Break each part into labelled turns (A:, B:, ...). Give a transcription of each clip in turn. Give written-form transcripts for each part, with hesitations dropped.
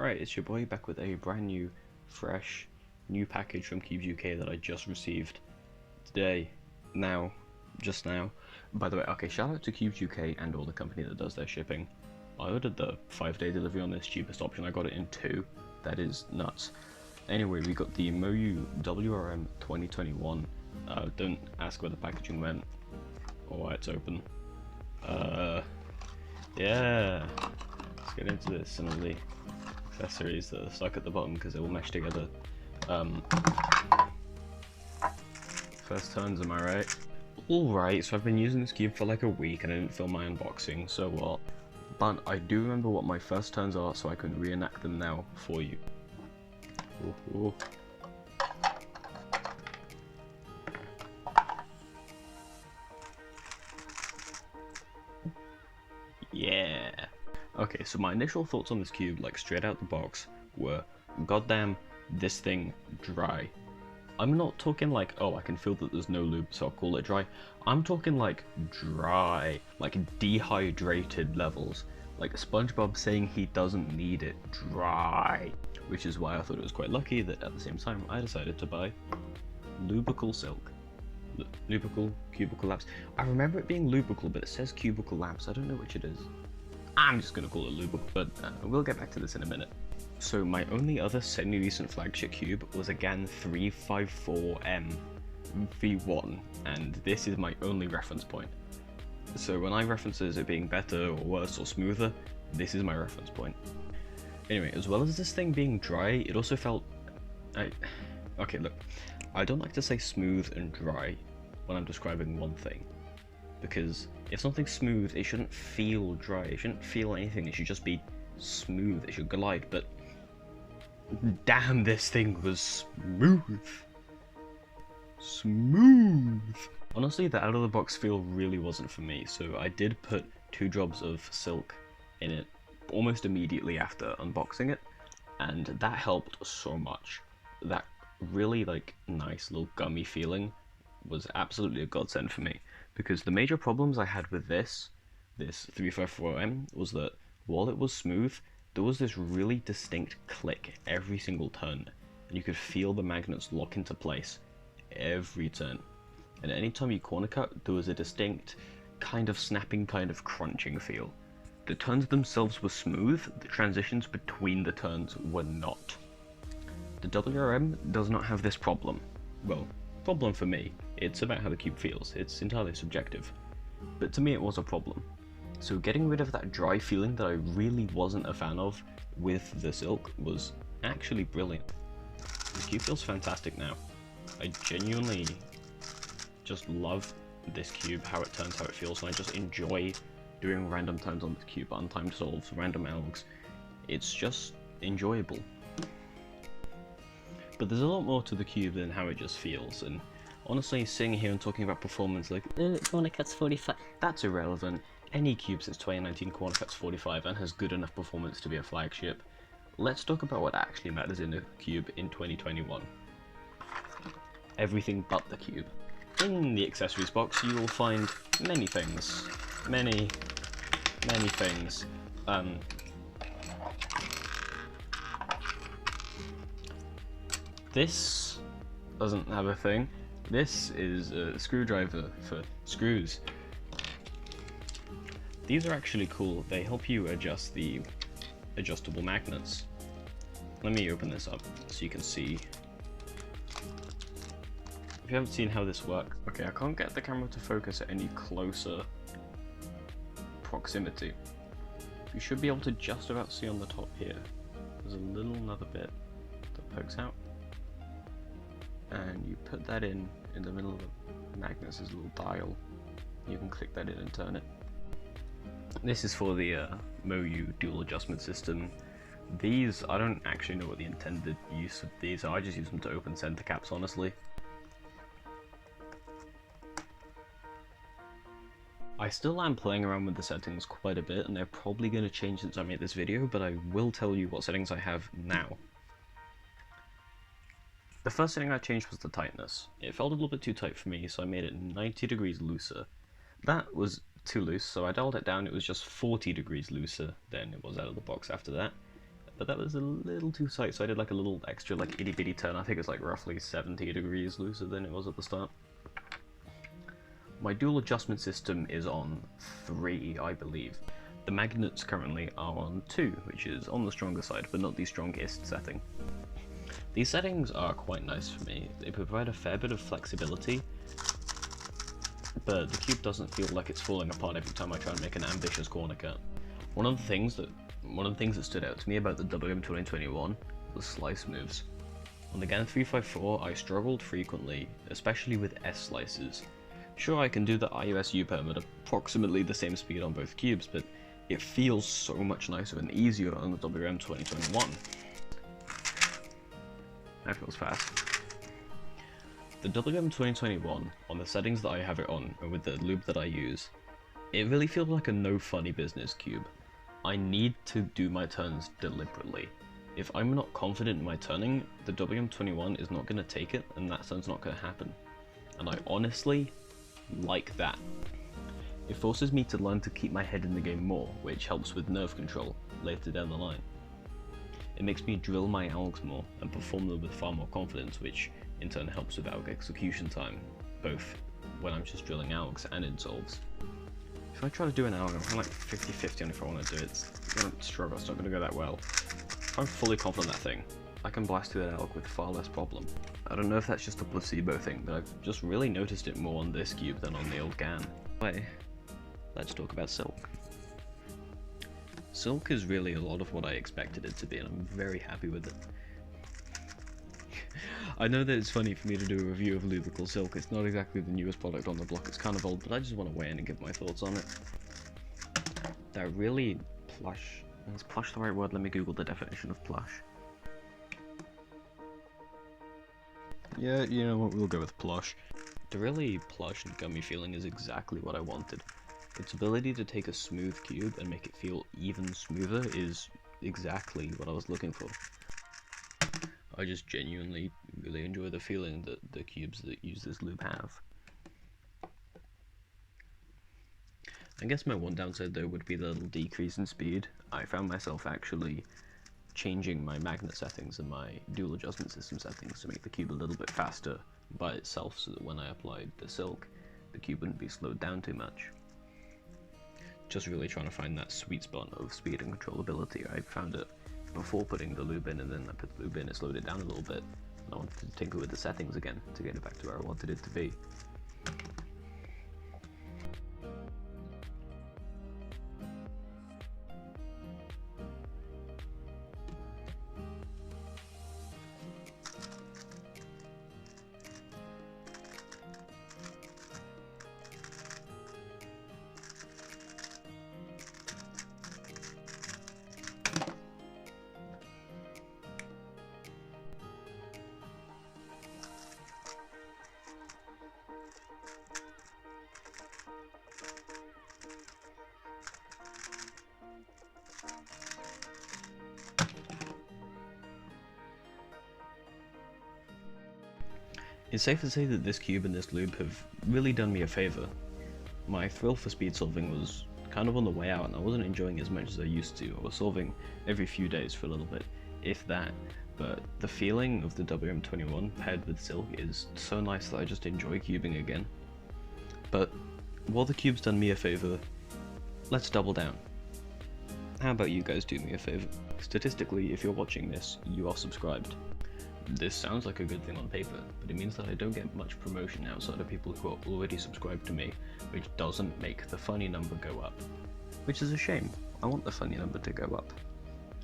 A: Right, it's your boy back with a brand new, fresh, new package from Cubes UK that I just received today, just now. By the way, okay, shout out to Cubes UK and all the company that does their shipping. I ordered the 5-day delivery on this cheapest option, I got it in 2, that is nuts. Anyway, we got the MoYu WRM21, don't ask where the packaging went, or why it's open. Yeah, let's get into this and all the accessories that are stuck at the bottom because they will mesh together. First turns, am I right? Alright, so I've been using this cube for like a week and I didn't film my unboxing, so what? But I do remember what my first turns are, so I can reenact them now for you. Ooh. Yeah. Okay, so my initial thoughts on this cube, like straight out the box, were, goddamn, this thing dry. I'm not talking like, oh, I can feel that there's no lube, so I'll call it dry. I'm talking like dry, like dehydrated levels. Like SpongeBob saying he doesn't need it dry. Which is why I thought it was quite lucky that at the same time I decided to buy Lubical Silk. Lubical, Cubicle Labs. I remember it being Lubical, but it says Cubicle Labs. I don't know which it is. I'm just gonna call it Lubical, but we'll get back to this in a minute. So my only other semi-recent flagship cube was a GAN 354M V1, and this is my only reference point. So when I references it being better or worse or smoother, this is my reference point. Anyway, as well as this thing being dry, it also felt... Okay, look, I don't like to say smooth and dry when I'm describing one thing, because if something's smooth, it shouldn't feel dry, it shouldn't feel anything, it should just be smooth, it should glide, but damn, this thing was smooth. Honestly, the out-of-the-box feel really wasn't for me, so I did put 2 drops of silk in it almost immediately after unboxing it, and that helped so much. That really like nice little gummy feeling was absolutely a godsend for me, because the major problems I had with this 354M was that while it was smooth, there was this really distinct click every single turn, and you could feel the magnets lock into place every turn. And anytime you corner cut, there was a distinct kind of snapping, kind of crunching feel. The turns themselves were smooth, the transitions between the turns were not. The WRM does not have this problem. Well, problem for me, it's about how the cube feels, it's entirely subjective. But to me it was a problem. So getting rid of that dry feeling that I really wasn't a fan of with the silk was actually brilliant. The cube feels fantastic now. I genuinely just love this cube, how it turns, how it feels, and I just enjoy doing random turns on this cube, untimed solves, random algs. It's just enjoyable. But there's a lot more to the cube than how it just feels, and honestly, sitting here and talking about performance like, corner cuts 45, that's irrelevant. Any cube since 2019 corner cuts 45 and has good enough performance to be a flagship. Let's talk about what actually matters in a cube in 2021. Everything but the cube. In the accessories box, you will find many things. Many things. This doesn't have a thing. This is a screwdriver for screws. These are actually cool. They help you adjust the adjustable magnets. Let me open this up so you can see. If you haven't seen how this works, okay, I can't get the camera to focus at any closer proximity. You should be able to just about see on the top here. There's a little another bit that pokes out, and you put that in the middle of the magnets as a little dial. You can click that in and turn it. This is for the MoYu dual adjustment system. These, I don't actually know what the intended use of these are, I just use them to open center caps, honestly. I still am playing around with the settings quite a bit, and they're probably going to change since I made this video, but I will tell you what settings I have now. The first setting I changed was the tightness. It felt a little bit too tight for me, so I made it 90 degrees looser. That was too loose, so I dialed it down. It was just 40 degrees looser than it was out of the box after that. but that was a little too tight, so I did like a little extra like itty bitty turn. I think it's like roughly 70 degrees looser than it was at the start. My dual adjustment system is on 3, I believe. The magnets currently are on 2, which is on the stronger side, but not the strongest setting. These settings are quite nice for me. They provide a fair bit of flexibility, but the cube doesn't feel like it's falling apart every time I try and make an ambitious corner cut. One of the things that stood out to me about the WRM21 was slice moves. On the GAN 354, I struggled frequently, especially with S slices. Sure, I can do the IUS U-perm at approximately the same speed on both cubes, but it feels so much nicer and easier on the WRM21. That feels fast. The WRM2021, on the settings that I have it on, and with the lube that I use, it really feels like a no funny business cube. I need to do my turns deliberately. If I'm not confident in my turning, the WRM21 is not going to take it, and that turn's not going to happen. And I honestly like that. It forces me to learn to keep my head in the game more, which helps with nerve control later down the line. It makes me drill my algs more and perform them with far more confidence, which in turn helps with alg execution time, both when I'm just drilling algs and in solves. If I try to do an alg, I'm kind of like 50-50 on if I want to do it. It's going to struggle, it's not going to go that well. If I'm fully confident in that thing, I can blast through that alg with far less problem. I don't know if that's just a placebo thing, but I've just really noticed it more on this cube than on the old GAN. Anyway, let's talk about silk. Silk is really a lot of what I expected it to be, and I'm very happy with it. I know that it's funny for me to do a review of Lubrical Silk. It's not exactly the newest product on the block, it's kind of old, but I just want to weigh in and give my thoughts on it. That really plush... Is plush the right word? Let me Google the definition of plush. Yeah, you know what, we'll go with plush. The really plush and gummy feeling is exactly what I wanted. Its ability to take a smooth cube and make it feel even smoother is exactly what I was looking for. I just genuinely really enjoy the feeling that the cubes that use this lube have. I guess my one downside though would be the little decrease in speed. I found myself actually changing my magnet settings and my dual adjustment system settings to make the cube a little bit faster by itself, so that when I applied the silk, the cube wouldn't be slowed down too much. Just really trying to find that sweet spot of speed and controllability. I found it before putting the lube in, and then I put the lube in, it slowed it down a little bit, and I wanted to tinker with the settings again to get it back to where I wanted it to be. It's safe to say that this cube and this lube have really done me a favour. My thrill for speed solving was kind of on the way out, and I wasn't enjoying it as much as I used to. I was solving every few days for a little bit, if that, but the feeling of the WRM21 paired with silk is so nice that I just enjoy cubing again. But while the cube's done me a favour, let's double down. How about you guys do me a favour? Statistically, if you're watching this, you are subscribed. This sounds like a good thing on paper, but it means that I don't get much promotion outside of people who are already subscribed to me, which doesn't make the funny number go up. Which is a shame. I want the funny number to go up.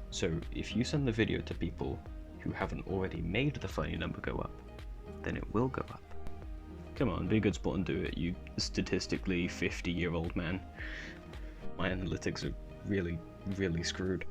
A: So if you send the video to people who haven't already made the funny number go up, then it will go up. Come on, be a good sport and do it, you statistically 50-year-old man. My analytics are really, really screwed.